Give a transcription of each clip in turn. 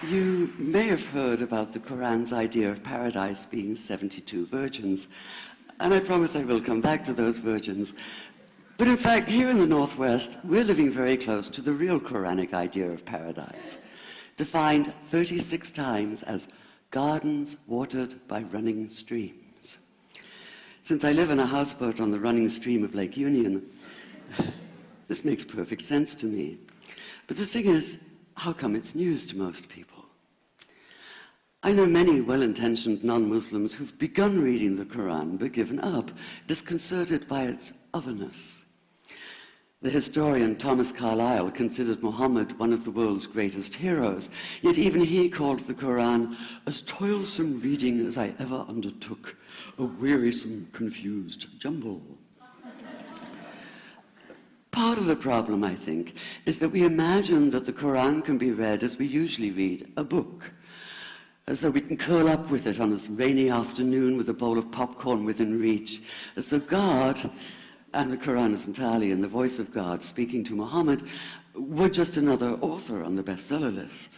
You may have heard about the Quran's idea of paradise being 72 virgins, and I promise I will come back to those virgins. But in fact, here in the Northwest, we're living very close to the real Quranic idea of paradise, defined 36 times as gardens watered by running streams. Since I live in a houseboat on the running stream of Lake Union, this makes perfect sense to me. But the thing is, how come it's news to most people? I know many well-intentioned non-Muslims who've begun reading the Quran but given up, disconcerted by its otherness. The historian Thomas Carlyle considered Muhammad one of the world's greatest heroes, yet even he called the Quran as toilsome reading as I ever undertook, a wearisome, confused jumble. Part of the problem, I think, is that we imagine that the Quran can be read as we usually read a book, as though we can curl up with it on a rainy afternoon with a bowl of popcorn within reach, as though God, and the Quran is entirely in the voice of God speaking to Muhammad, were just another author on the bestseller list.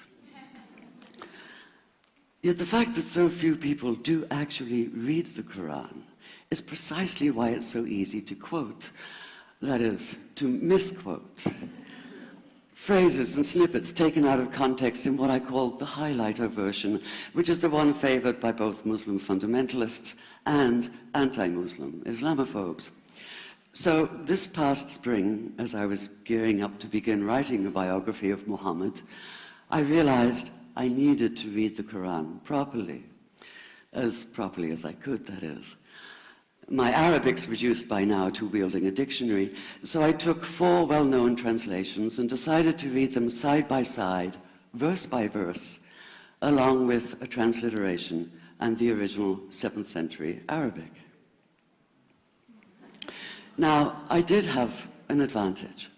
Yet the fact that so few people do actually read the Quran is precisely why it's so easy to quote. That is, to misquote. Phrases and snippets taken out of context in what I call the highlighter version, which is the one favored by both Muslim fundamentalists and anti-Muslim Islamophobes. So this past spring, as I was gearing up to begin writing a biography of Muhammad, I realized I needed to read the Quran properly as I could, that is. My Arabic's reduced by now to wielding a dictionary, so I took 4 well-known translations and decided to read them side by side, verse by verse, along with a transliteration and the original 7th century Arabic. Now, I did have an advantage.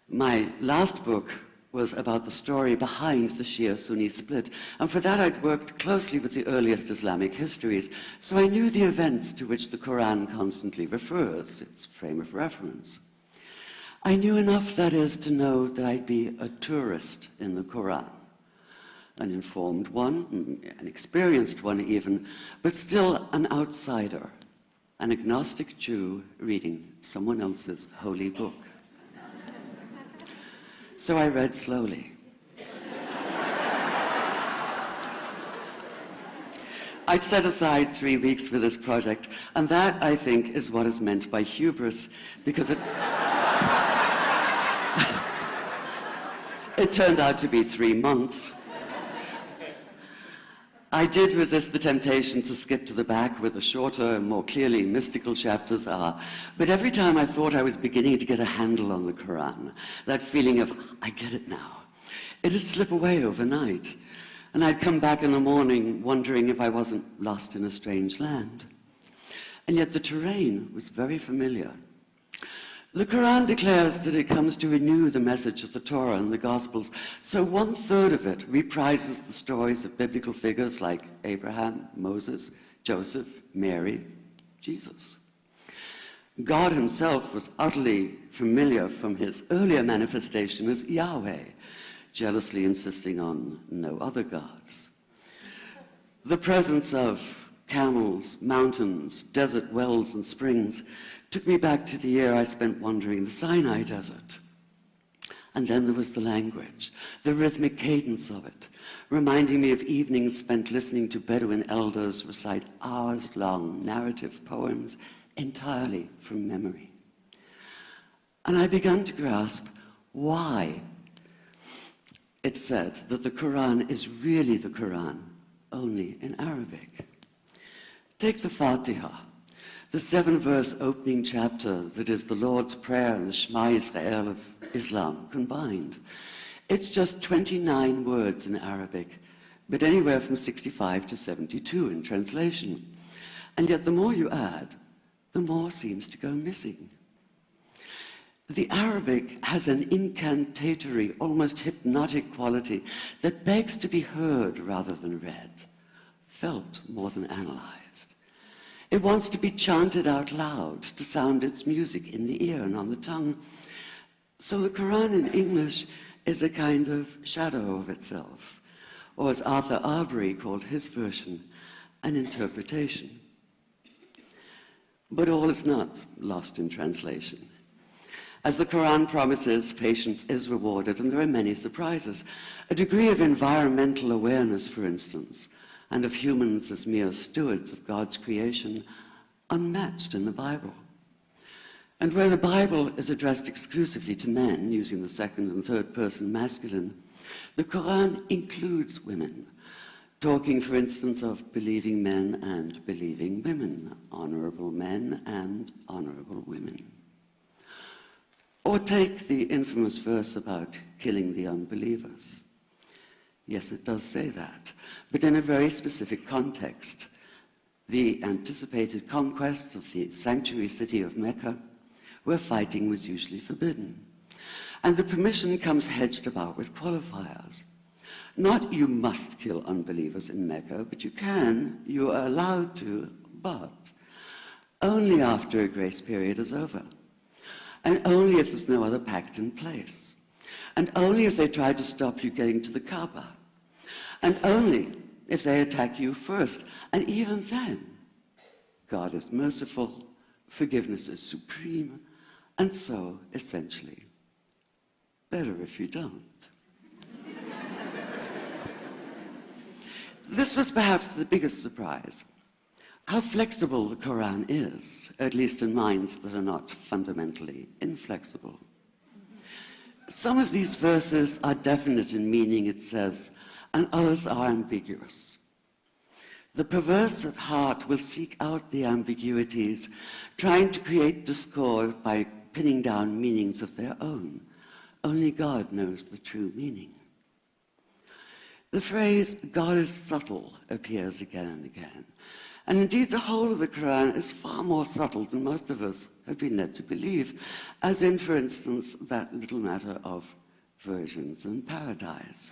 My last book was about the story behind the Shia-Sunni split, and for that I'd worked closely with the earliest Islamic histories, so I knew the events to which the Quran constantly refers, its frame of reference. I knew enough, that is, to know that I'd be a tourist in the Quran, an informed one, an experienced one even, but still an outsider, an agnostic Jew reading someone else's holy book. So I read slowly. I'd set aside 3 weeks for this project, and that, I think, is what is meant by hubris, because it turned out to be 3 months. I did resist the temptation to skip to the back where the shorter, more clearly mystical chapters are, but every time I thought I was beginning to get a handle on the Quran, that feeling of, I get it now, it'd slip away overnight, and I'd come back in the morning wondering if I wasn't lost in a strange land. And yet the terrain was very familiar. The Quran declares that it comes to renew the message of the Torah and the Gospels, so 1/3 of it reprises the stories of biblical figures like Abraham, Moses, Joseph, Mary, Jesus. God himself was utterly familiar from his earlier manifestation as Yahweh, jealously insisting on no other gods. The presence of camels, mountains, desert wells and springs took me back to the year I spent wandering the Sinai desert. And then there was the language, the rhythmic cadence of it, reminding me of evenings spent listening to Bedouin elders recite hours-long narrative poems entirely from memory. And I began to grasp why it's said that the Quran is really the Quran, only in Arabic. Take the Fatiha, the 7-verse opening chapter that is the Lord's Prayer and the Shema Israel of Islam combined. It's just 29 words in Arabic, but anywhere from 65 to 72 in translation. And yet the more you add, the more seems to go missing. The Arabic has an incantatory, almost hypnotic quality that begs to be heard rather than read, felt more than analyzed. It wants to be chanted out loud, to sound its music in the ear and on the tongue. So the Quran in English is a kind of shadow of itself, or as Arthur Arbery called his version, an interpretation. But all is not lost in translation. As the Quran promises, patience is rewarded, and there are many surprises. A degree of environmental awareness, for instance, and of humans as mere stewards of God's creation, unmatched in the Bible. And where the Bible is addressed exclusively to men, using the second and third person masculine, the Quran includes women, talking, for instance, of believing men and believing women, honorable men and honorable women. Or take the infamous verse about killing the unbelievers. Yes, it does say that, but in a very specific context. The anticipated conquest of the sanctuary city of Mecca, where fighting was usually forbidden. And the permission comes hedged about with qualifiers. Not you must kill unbelievers in Mecca, but you are allowed to, but only after a grace period is over. And only if there's no other pact in place. And only if they try to stop you getting to the Kaaba. And only if they attack you first. And even then, God is merciful, forgiveness is supreme, and so, essentially, better if you don't. This was perhaps the biggest surprise. How flexible the Quran is, at least in minds that are not fundamentally inflexible. Some of these verses are definite in meaning, it says, and others are ambiguous. The perverse at heart will seek out the ambiguities, trying to create discord by pinning down meanings of their own. Only God knows the true meaning. The phrase, God is subtle, appears again and again. And indeed, the whole of the Quran is far more subtle than most of us have been led to believe, as in, for instance, that little matter of virgins and paradise.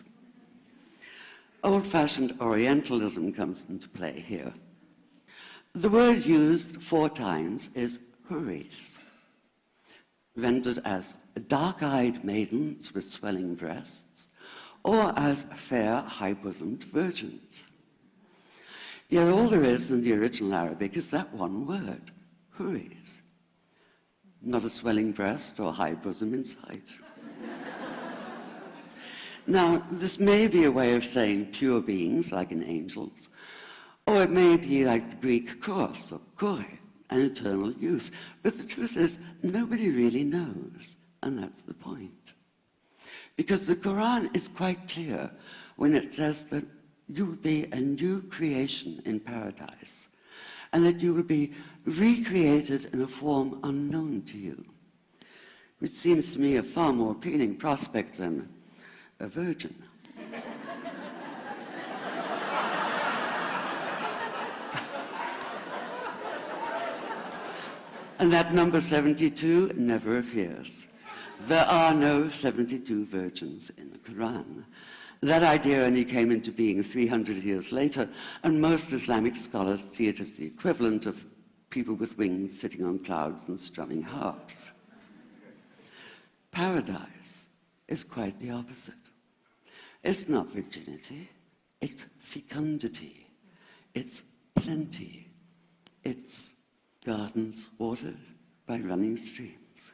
Old-fashioned Orientalism comes into play here. The word used 4 times is huris, rendered as dark-eyed maidens with swelling breasts, or as fair, high-bosomed virgins. Yet all there is in the original Arabic is that one word, huris. Not a swelling breast or high bosom in sight. Now, this may be a way of saying pure beings, like in angels, or it may be like the Greek kos, or kore, an eternal youth. But the truth is, nobody really knows, and that's the point. Because the Quran is quite clear when it says that you will be a new creation in paradise, and that you will be recreated in a form unknown to you, which seems to me a far more appealing prospect than a virgin. And that number 72 never appears. There are no 72 virgins in the Quran. That idea only came into being 300 years later, and most Islamic scholars see it as the equivalent of people with wings sitting on clouds and strumming harps. Paradise is quite the opposite. It's not virginity, it's fecundity, it's plenty, it's gardens watered by running streams.